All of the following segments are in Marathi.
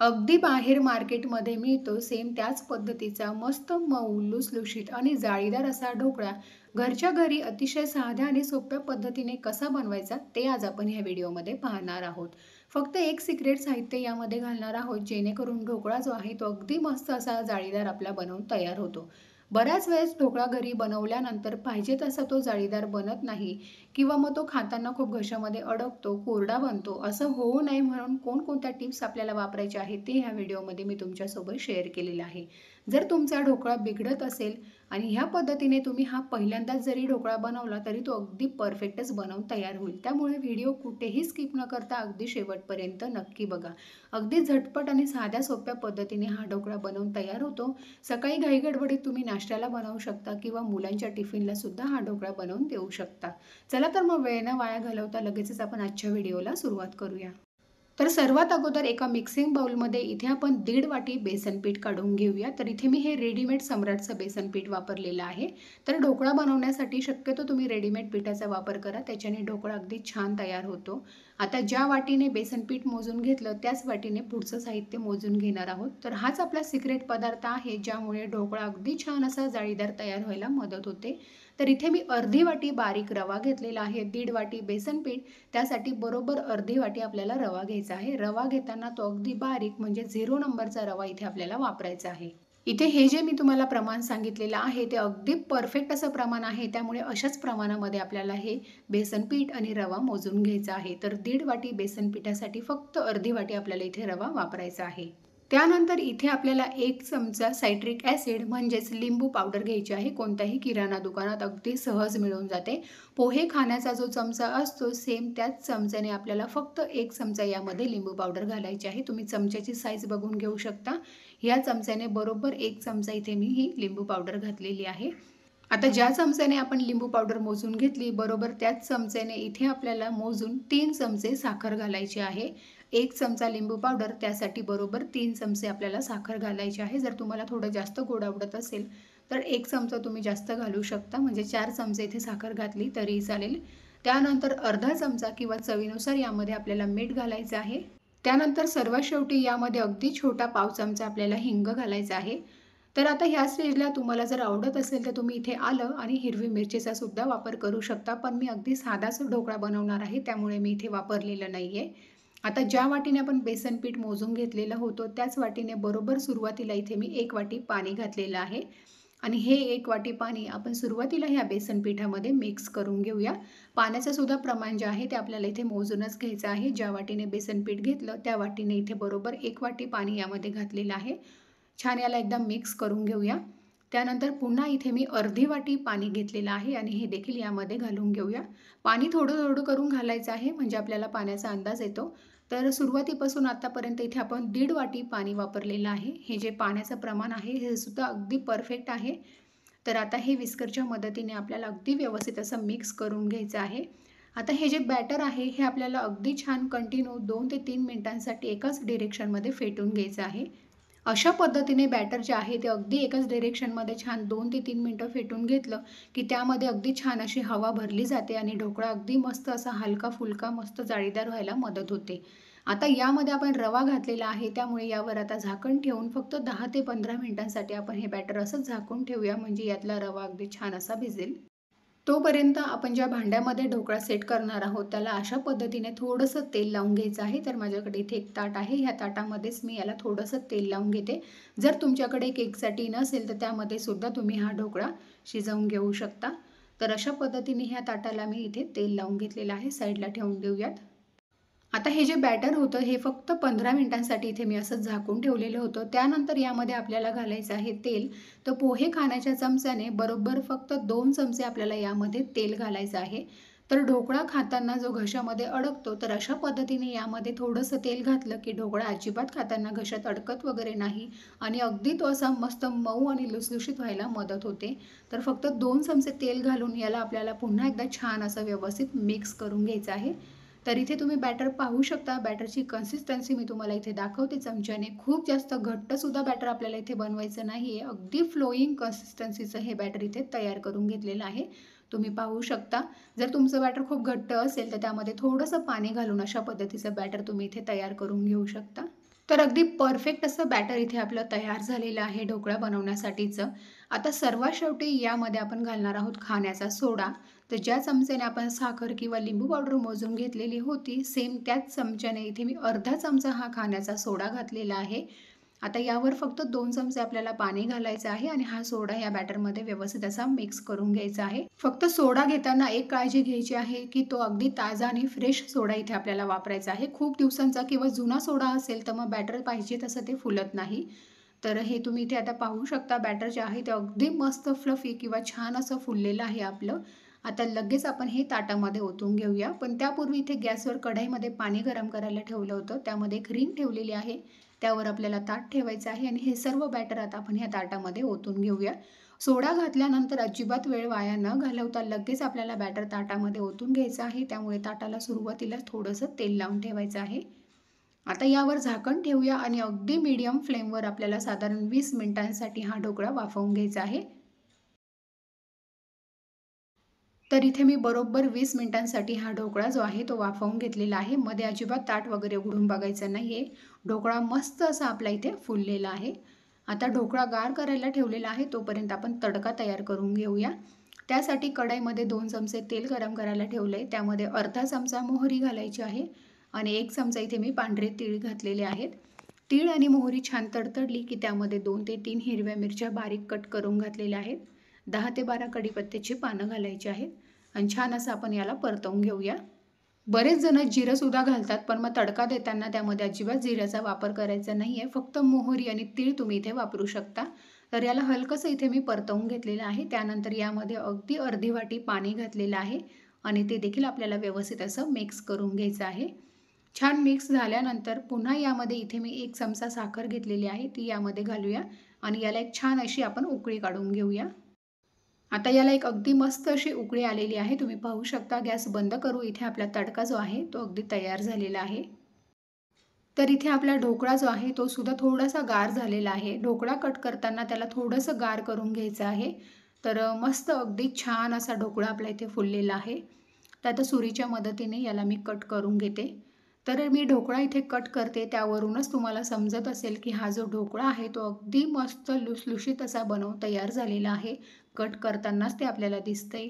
अगदी बाहेर मार्केटमध्ये मिळतो सेम त्याच पद्धतीचा मस्त मऊ, लुसलुशीत आणि जाळीदार असा ढोकळा घरच्या घरी अतिशय साध्या आणि सोप्या पद्धतीने कसा बनवायचा ते आज आपण ह्या व्हिडिओमध्ये पाहणार आहोत. फक्त एक सिक्रेट साहित्य यामध्ये घालणार आहोत जेणेकरून ढोकळा जो आहे तो अगदी मस्त असा जाळीदार आपला बनवून तयार होतो. बऱ्याच वेळेस ढोकळा घरी बनवल्यानंतर पाहिजे तसा तो जाळीदार बनत नाही किंवा मग तो खाताना खूप घशामध्ये अडकतो, कोरडा बनतो. असं होऊ नये म्हणून कोणकोणत्या टिप्स आपल्याला वापरायच्या आहेत ते ह्या व्हिडिओमध्ये मी तुमच्यासोबत शेअर केलेलं आहे. जर तुमचा ढोकळा बिघडत असेल आणि ह्या पद्धतीने तुम्ही हा पहिल्यांदाच जरी ढोकळा बनवला तरी तो अगदी परफेक्टच बनवून तयार होईल. त्यामुळे व्हिडिओ कुठेही स्किप न करता अगदी शेवटपर्यंत नक्की बघा. अगदी झटपट आणि साध्या सोप्या पद्धतीने हा ढोकळा बनवून तयार होतो. सकाळी घाईगडबडीत तुम्ही नाश्त्याला बनवू शकता किंवा मुलांच्या टिफिनला सुद्धा हा ढोकळा बनवून देऊ शकता. चला तर मग वेळ न वाया घालवता लगेचच आपण आजच्या व्हिडिओला सुरुवात करूया. तर सर्वात अगोदर एका मिक्सिंग बाउलमध्ये इथे आपण 1.5 वाटी बेसन पीठ काढून घेऊया. तर इथे मी हे रेडीमेड सम्राटचं बेसन पीठ वापरलेलं आहे. तर ढोकळा बनवण्यासाठी शक्यतो तुम्ही रेडीमेड पिठाचा वापर करा, त्याच्याने ढोकळा अगदी छान तयार होतो. आता ज्या वाटीने बेसन पीठ मोजून घेतलं त्याच वाटीने पुढचं साहित्य मोजून घेणार आहोत. तर हाच आपला सिक्रेट पदार्थ आहे ज्यामुळे ढोकळा अगदी छान असा जाळीदार तयार व्हायला मदत होते. तर इथे मी अर्धी वाटी बारीक रवा घेतलेला आहे, 1.5 वाटी बेसन पीठ, त्यासाठी बरोबर अर्धी वाटी आपल्याला रवा घ्यायचा आहे. रवा घेताना तो अगदी बारीक म्हणजे 0 नंबरचा रवा इथे आपल्याला वापरायचा आहे. इथे हे जे मी तुम्हाला प्रमाण सांगितलेलं आहे ते अगदी परफेक्ट असं प्रमाण आहे. त्यामुळे अशाच प्रमाणामध्ये आपल्याला हे बेसन पीठ आणि रवा मोजून घ्यायचा आहे. तर 1.5 वाटी बेसन पिठासाठी फक्त अर्धी वाटी आपल्याला इथे रवा वापरायचा आहे. त्यानंतर इथे आपल्याला 1 चमचा सायट्रिक ॲसिड म्हणजेच लिंबू पावडर घ्यायची आहे. कोणत्याही किराणा दुकानात अगदी सहज मिळून जाते. पोहे खाण्याचा जो चमचा असतो सेम त्याच चमच्याने आपल्याला फक्त 1 चमचा यामध्ये लिंबू पावडर घालायची आहे. तुम्ही चमच्याची साईज बघून घेऊ शकता. या चमच्याने बरोबर 1 चमचा इथे मी ही लिंबू पावडर घातलेली आहे. आता ज्या चमच्याने आपण लिंबू पावडर मोजून घेतली बरोबर त्याच चमच्याने इथे आपल्याला मोजून 3 चमचे साखर घालायची आहे. 1 चमचा लिंबू पावडर त्यासाठी बरोबर 3 चमचे आपल्याला साखर घालायची आहे. जर तुम्हाला थोडं जास्त गोड आवडत असेल तर 1 चमचा तुम्ही जास्त घालू शकता, म्हणजे 4 चमचे इथे साखर घातली तरी चालेल. त्यानंतर अर्धा चमचा किंवा चवीनुसार यामध्ये आपल्याला मीठ घालायचं आहे. त्यानंतर सर्वात शेवटी यामध्ये अगदी छोटा पाव चमचा आपल्याला हिंग घालायचा आहे. तर आता ह्या स्टेजला तुम्हाला जर आवडत असेल तर तुम्ही इथे आलं आणि हिरवी मिरचीचा सुद्धा वापर करू शकता. पण मी अगदी साधाच ढोकळा बनवणार आहे त्यामुळे मी इथे वापरलेलं नाही आहे. आता ज्या वाटीने आपण बेसन पीठ मोजून घेतलेलं होतं त्याच वाटीने बरोबर सुरुवातीला इथे मी 1 वाटी पाणी घातलेलं आहे. आणि हे 1 वाटी पाणी आपण सुरुवातीला ह्या बेसन पिठामध्ये मिक्स करून घेऊया. पाण्याचं सुद्धा प्रमाण जे आहे ते आपल्याला इथे मोजूनच घ्यायचं आहे. ज्या वाटीने बेसन पीठ घेतलं त्या वाटीने इथे बरोबर 1 वाटी पाणी यामध्ये घातलेलं आहे. छान याला एकदम मिक्स करून घेऊया. त्यानंतर पुन्हा इथे मी अर्धी वाटी पाणी घेतलेलं आहे आणि हे देखील यामध्ये घालून घेऊया. पाणी थोडं थोडं करून घालायचं आहे म्हणजे आपल्याला पाण्याचा अंदाज येतो. तर सुरुवातीपासून आतापर्यंत इथे आपण 1.5 वाटी पाणी वापरलेलं आहे. हे जे पाण्याचं प्रमाण आहे हे सुद्धा अगदी परफेक्ट आहे. तर आता हे विस्करच्या मदतीने आपल्याला अगदी व्यवस्थित असं मिक्स करून घ्यायचं आहे. आता हे जे बॅटर आहे हे आपल्याला अगदी छान कंटिन्यू 2 ते 3 मिनिटांसाठी एकाच डिरेक्शनमध्ये फेटून घ्यायचं आहे. अशा पद्धतीने बॅटर जे आहे ते अगदी एकाच डिरेक्शनमध्ये छान 2 ते 3 मिनिटं फेटून घेतलं की त्यामध्ये अगदी छान अशी हवा भरली जाते आणि ढोकळा अगदी मस्त असा हलका फुलका मस्त जाळीदार व्हायला मदत होते. आता यामध्ये आपण रवा घातलेला आहे त्यामुळे यावर आता झाकण ठेवून फक्त 10 ते 15 मिनिटांसाठी आपण हे बॅटर असंच झाकून ठेवूया म्हणजे यातला रवा अगदी छान असा भिजेल. तोपर्यंत आपण ज्या भांड्यामध्ये ढोकळा सेट करणार आहोत त्याला अशा पद्धतीने थोडंसं तेल लावून घ्यायचं आहे. तर माझ्याकडे इथे एक ताट आहे. ह्या ताटामध्येच मी याला थोडंसं तेल लावून घेते. जर तुमच्याकडे केकसाठी नसेल तर त्यामध्ये सुद्धा तुम्ही हा ढोकळा शिजवून घेऊ शकता. तर अशा पद्धतीने ह्या ताटाला मी इथे तेल लावून घेतलेलं आहे. साईडला ठेवून देऊयात. आता हे जे बॅटर होतं हे फक्त 15 मिनिटांसाठी इथे मी असंच झाकून ठेवलेलं होतं. त्यानंतर यामध्ये आपल्याला घालायचं आहे तेल. तर पोहे खाण्याच्या चमच्याने बरोबर फक्त 2 चमचे आपल्याला यामध्ये तेल घालायचं आहे. तर ढोकळा खाताना जो घशामध्ये अडकतो तर अशा पद्धतीने यामध्ये थोडंसं तेल घातलं की ढोकळा अजिबात खाताना घशात अडकत वगैरे नाही आणि अगदी तो असा मस्त मऊ आणि लुसलुशीत व्हायला मदत होते. तर फक्त 2 चमचे तेल घालून याला आपल्याला पुन्हा एकदा छान असं व्यवस्थित मिक्स करून घ्यायचं आहे. तर इथे तुम्ही बॅटर पाहू शकता. बॅटरची कन्सिस्टन्सी मी तुम्हाला इथे दाखवते चमच्याने. खूप जास्त घट्टसुद्धा बॅटर आपल्याला इथे बनवायचं नाही आहे. अगदी फ्लोईंग कन्सिस्टन्सीचं हे बॅटर इथे तयार करून घेतलेलं आहे. तुम्ही पाहू शकता. जर तुमचं बॅटर खूप घट्ट असेल तर त्यामध्ये थोडंसं पाणी घालून अशा पद्धतीचं बॅटर तुम्ही इथे तयार करून घेऊ शकता. तर अगदी परफेक्ट असं बॅटर इथे आपलं तयार झालेलं आहे ढोकळा बनवण्यासाठीचं. आता सर्वात शेवटी यामध्ये आपण घालणार आहोत खाण्याचा सोडा. तर ज्या चमच्याने आपण साखर किंवा लिंबू पावडर मोजून घेतलेली होती, सेम त्याच चमच्याने इथे मी अर्धा चमचा हा खाण्याचा सोडा घातलेला आहे. आता यावर फक्त 2 चमचे आपल्याला पाणी घालायचं आहे आणि हा सोडा या बॅटरमध्ये व्यवस्थित असा मिक्स करून घ्यायचा आहे. फक्त सोडा घेताना एक काळजी घ्यायची आहे, की तो अगदी ताजा आणि फ्रेश सोडा इथे आपल्याला वापरायचा आहे. खूप दिवसांचा किंवा जुना सोडा असेल तर मग बॅटर पाहिजे तसं ते फुलत नाही. तर हे तुम्ही इथे आता पाहू शकता बॅटर जे आहे ते अगदी मस्त फ्लफी किंवा छान असं फुललेलं आहे आपलं. आता लगेच आपण हे ताटामध्ये ओतून घेऊया. पण त्यापूर्वी इथे गॅसवर कढईमध्ये पाणी गरम करायला ठेवलं होतं. त्यामध्ये एक रिंग ठेवलेली आहे. त्यावर आपल्याला ताट ठेवायचं आहे आणि हे सर्व बॅटर आता आपण ह्या ताटामध्ये ओतून घेऊया. सोडा घातल्यानंतर अजिबात वेळ वाया न घालवता लगेच आपल्याला बॅटर ताटामध्ये ओतून घ्यायचं आहे. त्यामुळे ताटाला सुरुवातीला थोडंसं तेल लावून ठेवायचं आहे. आता यावर झाकण ठेवूया आणि अगदी मीडियम फ्लेमवर आपल्याला साधारण 20 मिनिटांसाठी हा ढोकळा वाफवून घ्यायचा आहे. तर इथे मी बरोबर 20 मिनिटांसाठी हा ढोकळा जो आहे तो वाफवून घेतलेला आहे. मध्ये अजिबात ताट वगैरे उघडून बघायचं नाही आहे. ढोकळा मस्त असा आपला इथे फुललेला आहे. आता ढोकळा गार करायला ठेवलेला आहे, तोपर्यंत आपण तडका तयार करून घेऊया. त्यासाठी कढईमध्ये 2 चमचे तेल गरम करायला ठेवलं आहे. त्यामध्ये अर्धा चमचा मोहरी घालायची आहे आणि 1 चमचा इथे मी पांढरे तीळ घातलेले आहेत. तीळ आणि मोहरी छान तडतडली की त्यामध्ये 2 ते 3 हिरव्या मिरच्या बारीक कट करून घातलेल्या आहेत. 10 ते 12 कढीपत्त्याची पानं घालायची आहेत आणि छान असं आपण याला परतवून घेऊया. बरेच जण जिरंसुद्धा घालतात, पण मग तडका देताना त्यामध्ये अजिबात जिऱ्याचा वापर करायचा नाही आहे. फक्त मोहरी आणि तीळ तुम्ही इथे वापरू शकता. तर याला हलकंसं इथे मी परतवून घेतलेलं आहे. त्यानंतर यामध्ये अगदी अर्धी वाटी पाणी घातलेलं आहे आणि ते देखील आपल्याला व्यवस्थित असं मिक्स करून घ्यायचं आहे. छान मिक्स झाल्यानंतर पुन्हा यामध्ये इथे मी 1 चमचा साखर घेतलेली आहे, ती यामध्ये घालूया आणि याला एक छान अशी आपण उकळी काढून घेऊया. आता याला एक अगदी मस्त अशी उकळी आलेली आहे. तुम्ही पाहू शकता. गॅस बंद करू. इथे आपला तडका जो आहे तो अगदी तयार झालेला आहे. तर इथे आपला ढोकळा जो आहे तो सुद्धा थोडासा गार झालेला आहे. ढोकळा कट करताना त्याला थोडंसं गार करून घ्यायचं आहे. तर मस्त अगदी छान असा ढोकळा आपला इथे फुललेला आहे. तर आता सुरीच्या मदतीने याला मी कट करून घेते. तर मी ढोकळा इथे कट करते, त्यावरूनच तुम्हाला समजत असेल की हा जो ढोकळा आहे तो अगदी मस्त लुसलुशीत असा बनवून तयार झालेला आहे. कट करतानाच ते आपल्याला दिसतंय.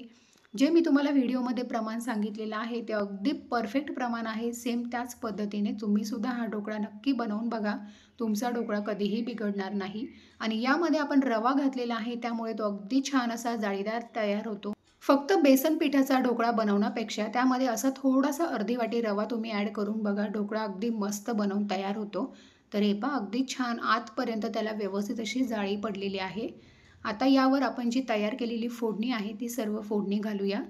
जे मी तुम्हाला व्हिडिओमध्ये प्रमाण सांगितलेलं आहे ते अगदी परफेक्ट प्रमाण आहे. सेम त्याच पद्धतीने तुम्हीसुद्धा हा ढोकळा नक्की बनवून बघा. तुमचा ढोकळा कधीही बिघडणार नाही. आणि यामध्ये आपण रवा घातलेला आहे, त्यामुळे तो अगदी छान असा जाळीदार तयार होतो. फक्त बेसन पिठाचा ढोकळा बनवण्यापेक्षा त्यामध्ये असा थोडासा अर्धी वाटी रवा तुम्ही ॲड करून बघा. ढोकळा अगदी मस्त बनवून तयार होतो. तर हे पहा अगदी छान आतपर्यंत त्याला व्यवस्थित अशी जाळी पडलेली आहे. आता यावर आपण जी तयार केलेली फोडणी आहे ती सर्व फोडणी घालूया.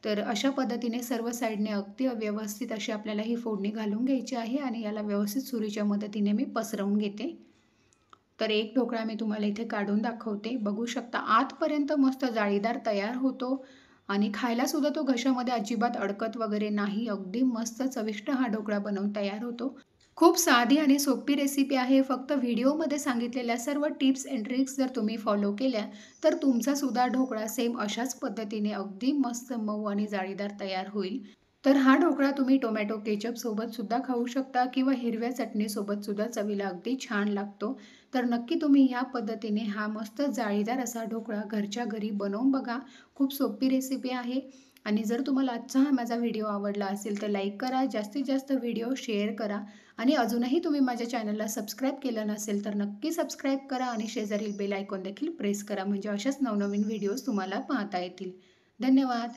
तर अशा पद्धतीने सर्व साईडने अगदी व्यवस्थित अशी आपल्याला ही फोडणी घालून घ्यायची आहे आणि याला व्यवस्थित सुरीच्या मदतीने मी पसरवून घेते. तर एक ढोकळा मी तुम्हाला इथे काढून दाखवते. बघू शकता आतपर्यंत मस्त जाळीदार तयार होतो आणि खायलासुद्धा तो घशामध्ये अजिबात अडकत वगैरे नाही. अगदी मस्त चविष्ट हा ढोकळा बनवून तयार होतो. खूप साधी आणि सोपी रेसिपी आहे. फक्त व्हिडिओमध्ये सांगितलेल्या सर्व टिप्स अँड ट्रिक्स जर तुम्ही फॉलो केल्या तर तुमचासुद्धा ढोकळा सेम अशाच पद्धतीने अगदी मस्त मऊ आणि जाळीदार तयार होईल. तर हा ढोकळा तुम्ही टोमॅटो केचपसोबत सुद्धा खाऊ शकता किंवा हिरव्या चटणीसोबत सुद्धा चवीला अगदी छान लागतो. तर नक्की तुम्ही ह्या पद्धतीने हा मस्त जाळीदार असा ढोकळा घरच्या घरी बनवून बघा. खूप सोपी रेसिपी आहे आणि जर तुम्हाला आजचा हा माझा व्हिडिओ आवडला असेल तर लाईक करा, जास्तीत जास्त व्हिडिओ शेअर करा आणि अजूनही तुम्ही माझ्या चॅनलला सबस्क्राईब केलं नसेल तर नक्की सबस्क्राईब करा आणि शेजारील बेल आयकॉन देखील प्रेस करा, म्हणजे अशाच नवनवीन व्हिडिओज तुम्हाला पाहता येतील. धन्यवाद.